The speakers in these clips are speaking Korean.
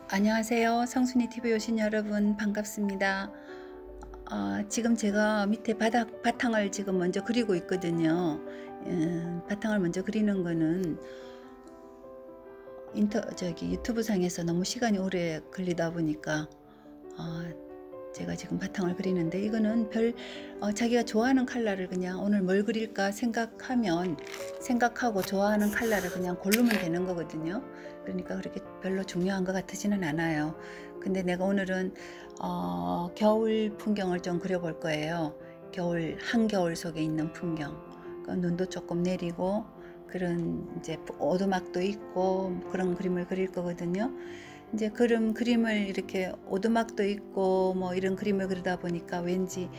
안녕하세요. 성순이 TV 오신 여러분 반갑습니다. 지금 제가 밑에 바탕을 지금 먼저 그리고 있거든요. 바탕을 먼저 그리는 거는 유튜브 상에서 너무 시간이 오래 걸리다 보니까 제가 지금 바탕을 그리는데, 이거는 자기가 좋아하는 컬러를 그냥 오늘 뭘 그릴까 생각하고 좋아하는 컬러를 그냥 고르면 되는 거거든요. 그러니까 그렇게 별로 중요한 것 같지는 않아요. 근데 내가 오늘은 겨울 풍경을 좀 그려볼 거예요. 한겨울 속에 있는 풍경. 눈도 조금 내리고 그런 이제 오두막도 있고 그런 그림을 그릴 거거든요. 이제 그림을 이렇게 오두막도 있고 뭐 이런 그림을 그리다 보니까 왠지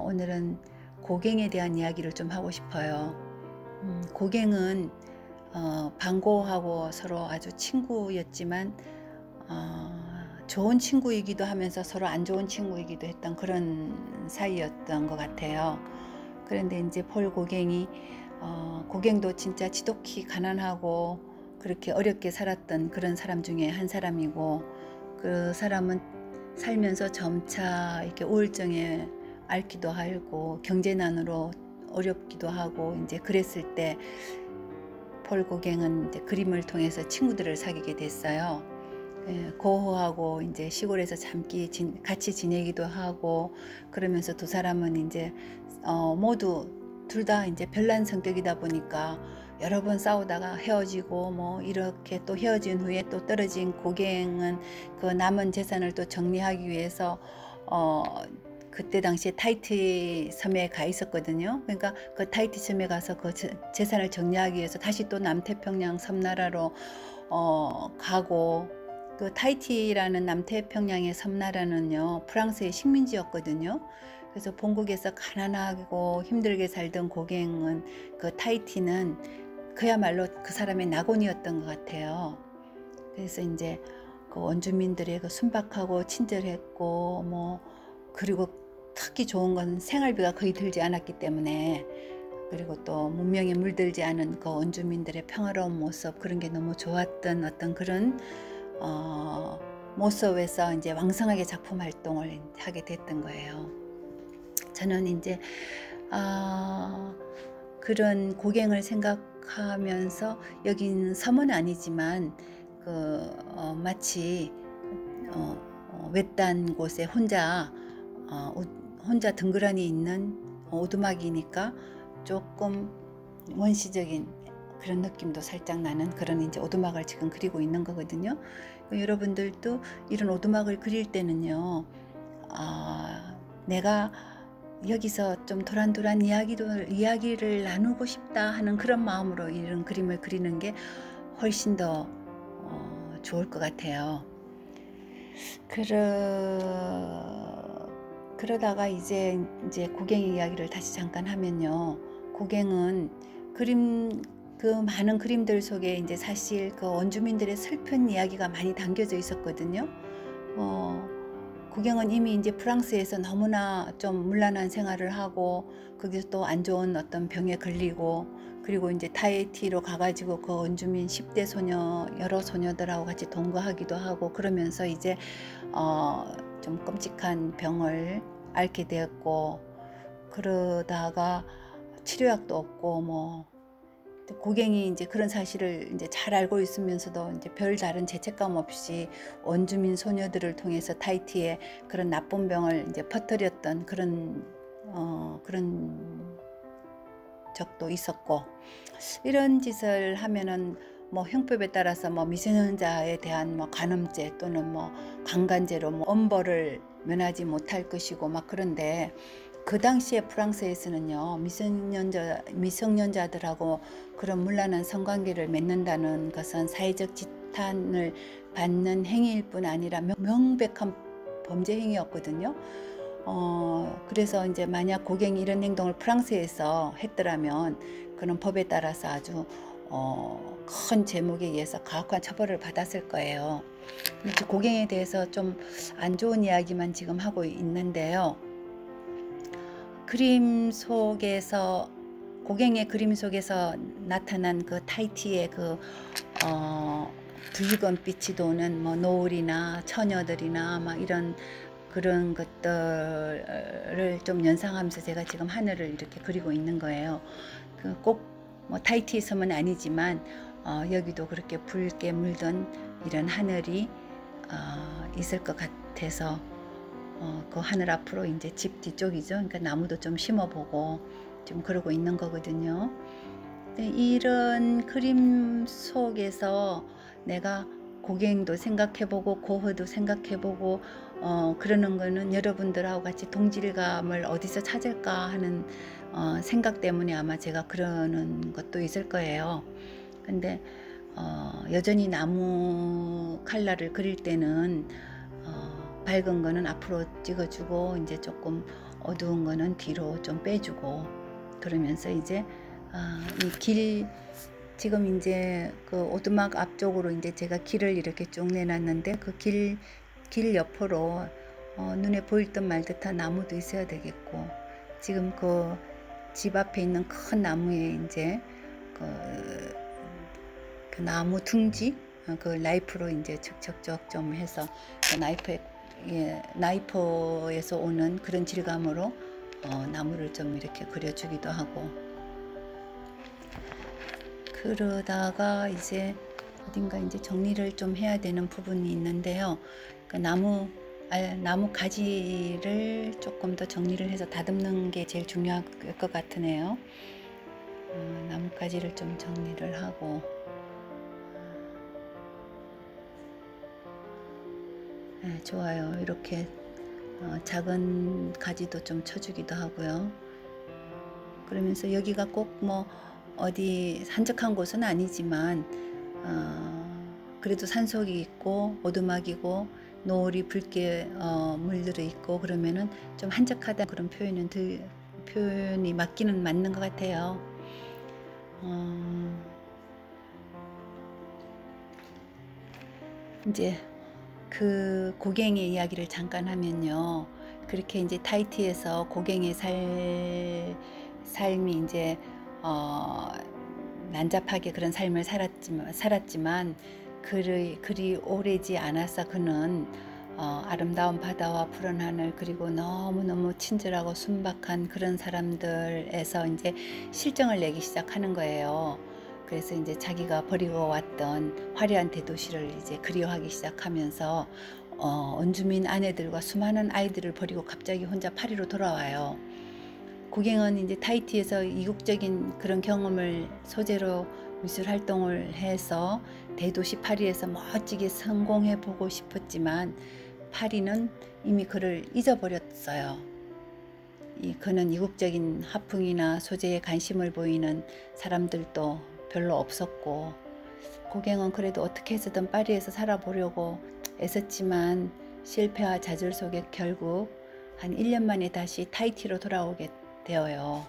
오늘은 고갱에 대한 이야기를 좀 하고 싶어요. 고갱은 방고하고 서로 아주 친구였지만 좋은 친구이기도 하면서 서로 안 좋은 친구이기도 했던 그런 사이였던 것 같아요. 그런데 이제 고갱이 고갱도 진짜 지독히 가난하고 그렇게 어렵게 살았던 그런 사람 중에 한 사람이고, 그 사람은 살면서 점차 이렇게 우울증에 앓기도 하고 경제난으로 어렵기도 하고, 이제 그랬을 때 고갱은 이제 그림을 통해서 친구들을 사귀게 됐어요. 고호하고 이제 시골에서 같이 지내기도 하고, 그러면서 두 사람은 이제 모두 둘 다 이제 별난 성격이다 보니까 여러 번 싸우다가 헤어지고, 뭐 이렇게 또 헤어진 후에 또 떨어진 고갱은 그 남은 재산을 또 정리하기 위해서 그때 당시에 타이티 섬에 가 있었거든요. 그러니까 그 타이티 섬에 가서 그 재산을 정리하기 위해서 다시 또 남태평양 섬나라로 가고, 그 타이티라는 남태평양의 섬나라는요, 프랑스의 식민지였거든요. 그래서 본국에서 가난하고 힘들게 살던 고갱은, 그 타이티는 그야말로 그 사람의 낙원이었던 것 같아요. 그래서 이제 그 원주민들의 그 순박하고 친절했고, 뭐 그리고 특히 좋은 건 생활비가 거의 들지 않았기 때문에, 그리고 또 문명에 물들지 않은 그 원주민들의 평화로운 모습, 그런 게 너무 좋았던 어떤 그런 모습에서 이제 왕성하게 작품 활동을 하게 됐던 거예요. 저는 이제 그런 고갱을 생각하면서, 여긴 섬은 아니지만 마치 외딴 곳에 혼자 덩그러니 있는 오두막이니까 조금 원시적인 그런 느낌도 살짝 나는 그런 이제 오두막을 지금 그리고 있는 거거든요. 여러분들도 이런 오두막을 그릴 때는요, 내가 여기서 좀 도란도란 이야기를 나누고 싶다 하는 그런 마음으로 이런 그림을 그리는 게 훨씬 더 좋을 것 같아요. 그러다가 이제 고갱의 이야기를 다시 잠깐 하면요, 고갱은 그 많은 그림들 속에 이제 사실 그 원주민들의 슬픈 이야기가 많이 담겨져 있었거든요. 고갱은 이미 이제 프랑스에서 너무나 좀 문란한 생활을 하고, 거기서 또 안 좋은 어떤 병에 걸리고, 그리고 이제 타히티로 가가지고 그 원주민 10대 여러 소녀들하고 같이 동거하기도 하고, 그러면서 이제 좀 끔찍한 병을 앓게 되었고, 그러다가 치료약도 없고, 뭐 고갱이 이제 그런 사실을 이제 잘 알고 있으면서도 이제 별다른 죄책감 없이 원주민 소녀들을 통해서 타히티에 그런 나쁜 병을 이제 퍼뜨렸던 그런 적도 있었고, 이런 짓을 하면은 뭐 형법에 따라서 뭐 미성년자에 대한 뭐 간음죄 또는 뭐 강간죄로 뭐 엄벌을 면하지 못할 것이고 막 그런데, 그 당시에 프랑스에서는요, 미성년자들하고 그런 문란한 성관계를 맺는다는 것은 사회적 지탄을 받는 행위일 뿐 아니라 명백한 범죄 행위였거든요. 그래서 이제 만약 고갱이 이런 행동을 프랑스에서 했더라면 그는 법에 따라서 아주 큰 제목에 의해서 가혹한 처벌을 받았을 거예요. 고갱에 대해서 좀 안 좋은 이야기만 지금 하고 있는데요. 고갱의 그림 속에서 나타난 그 타히티의 붉은 빛이 도는 뭐 노을이나 처녀들이나 막 이런 그런 것들을 좀 연상하면서 제가 지금 하늘을 이렇게 그리고 있는 거예요. 꼭 뭐 타이티섬은 아니지만 여기도 그렇게 붉게 물든 이런 하늘이 있을 것 같아서 그 하늘 앞으로 이제 집 뒤쪽이죠. 그러니까 나무도 좀 심어보고 좀 그러고 있는 거거든요. 이런 그림 속에서 내가 고갱도 생각해보고 고흐도 생각해보고 그러는 거는 여러분들하고 같이 동질감을 어디서 찾을까 하는 생각 때문에 아마 제가 그러는 것도 있을 거예요. 근데 여전히 나무 칼라를 그릴 때는 밝은 거는 앞으로 찍어주고 이제 조금 어두운 거는 뒤로 좀 빼주고 그러면서 이제 이 길 지금 이제 그 오두막 앞쪽으로 이제 제가 길을 이렇게 쭉 내놨는데 그 길 옆으로 눈에 보일 듯 말 듯한 나무도 있어야 되겠고 지금 그 집 앞에 있는 큰 나무에 이제 그 나무 둥지 그 나이프로 이제 척척척 좀 해서 그 나이프에서 오는 그런 질감으로 나무를 좀 이렇게 그려주기도 하고 그러다가 이제 어딘가 이제 정리를 좀 해야 되는 부분이 있는데요. 그 나무 가지를 조금 더 정리를 해서 다듬는 게 제일 중요할 것 같으네요. 나무 가지를 좀 정리를 하고 네, 좋아요. 이렇게 작은 가지도 좀 쳐주기도 하고요. 그러면서 여기가 꼭 뭐 어디 한적한 곳은 아니지만 그래도 산속이 있고 오두막이고 노을이 붉게 물들어 있고 그러면은 좀 한적하다 그런 표현이 맞는 것 같아요. 이제 그 고갱의 이야기를 잠깐 하면요. 그렇게 이제 타이티에서 고갱의 삶이 이제 난잡하게 그런 삶을 살았지만 그리 오래지 않아서 그는 아름다운 바다와 푸른 하늘 그리고 너무너무 친절하고 순박한 그런 사람들에서 이제 실정을 내기 시작하는 거예요. 그래서 이제 자기가 버리고 왔던 화려한 대도시를 이제 그리워하기 시작하면서 원주민 아내들과 수많은 아이들을 버리고 갑자기 혼자 파리로 돌아와요. 고갱은 이제 타이티에서 이국적인 그런 경험을 소재로 미술 활동을 해서 대도시 파리에서 멋지게 성공해 보고 싶었지만 파리는 이미 그를 잊어버렸어요. 그는 이국적인 화풍이나 소재에 관심을 보이는 사람들도 별로 없었고 고갱은 그래도 어떻게 해서든 파리에서 살아보려고 애썼지만 실패와 좌절 속에 결국 한 1년 만에 다시 타이티로 돌아오게 되어요.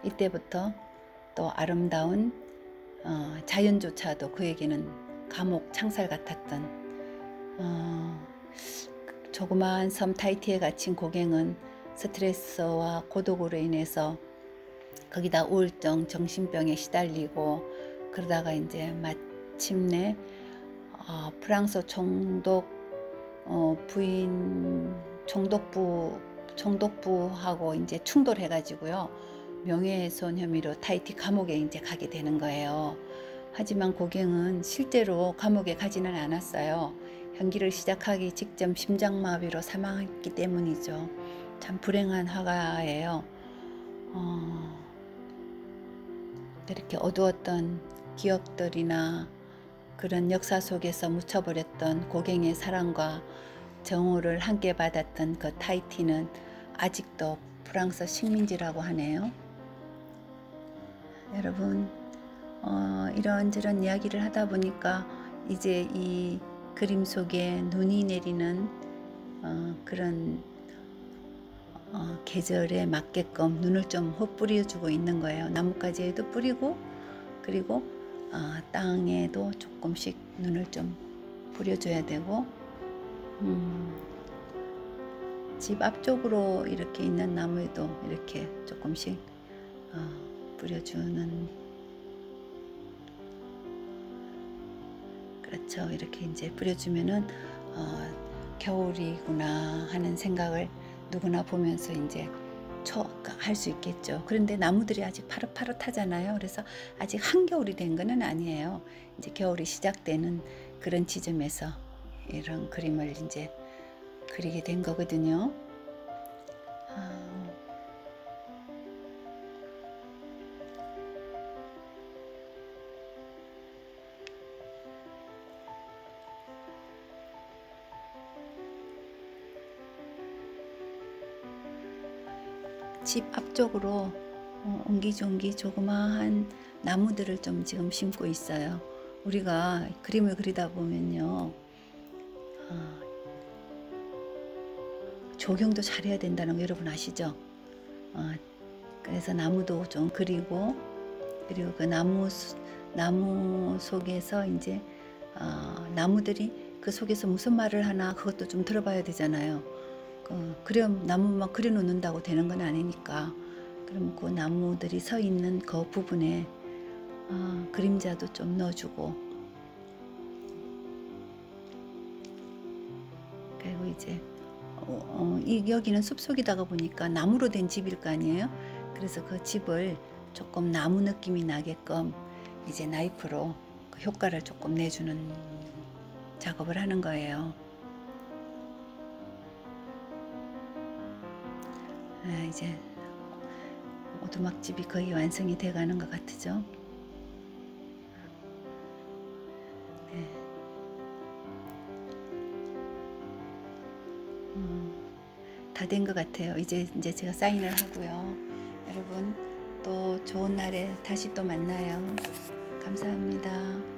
이때부터 또 아름다운 자연조차도 그에게는 감옥 창살 같았던 조그마한 섬 타이티에 갇힌 고갱은 스트레스와 고독으로 인해서 거기다 우울증, 정신병에 시달리고 그러다가 이제 마침내 프랑스 총독부하고 이제 충돌해가지고요. 명예훼손 혐의로 타이티 감옥에 이제 가게 되는 거예요. 하지만 고갱은 실제로 감옥에 가지는 않았어요. 형기를 시작하기 직전 심장마비로 사망했기 때문이죠. 참 불행한 화가예요. 이렇게 어두웠던 기억들이나 그런 역사 속에서 묻혀버렸던 고갱의 사랑과 정오를 함께 받았던 그 타이티는 아직도 프랑스 식민지라고 하네요. 여러분 이런저런 이야기를 하다 보니까 이제 이 그림 속에 눈이 내리는 그런 계절에 맞게끔 눈을 좀 흩뿌려주고 있는 거예요. 나뭇가지에도 뿌리고 그리고 땅에도 조금씩 눈을 좀 뿌려줘야 되고 집 앞쪽으로 이렇게 있는 나무에도 이렇게 조금씩 뿌려주는 그렇죠. 이렇게 이제 뿌려주면은 겨울이구나 하는 생각을 누구나 보면서 이제 할 수 있겠죠. 그런데 나무들이 아직 파릇파릇하잖아요. 그래서 아직 한겨울이 된 거는 아니에요. 이제 겨울이 시작되는 그런 지점에서 이런 그림을 이제 그리게 된 거거든요. 집 앞쪽으로 옹기종기 조그마한 나무들을 좀 지금 심고 있어요. 우리가 그림을 그리다 보면요, 조경도 잘해야 된다는 거 여러분 아시죠? 그래서 나무도 좀 그리고 그 나무 속에서 이제 나무들이 그 속에서 무슨 말을 하나 그것도 좀 들어봐야 되잖아요. 그럼 나무만 그려 놓는다고 되는 건 아니니까. 그럼 그 나무들이 서 있는 그 부분에 그림자도 좀 넣어주고, 그리고 이제 여기는 숲속이다가 보니까 나무로 된 집일 거 아니에요. 그래서 그 집을 조금 나무 느낌이 나게끔 이제 나이프로 그 효과를 조금 내주는 작업을 하는 거예요. 이제 오두막집이 거의 완성이 돼 가는 것 같죠. 네. 다 된 것 같아요. 이제 제가 사인을 하고요. 여러분 또 좋은 날에 다시 또 만나요. 감사합니다.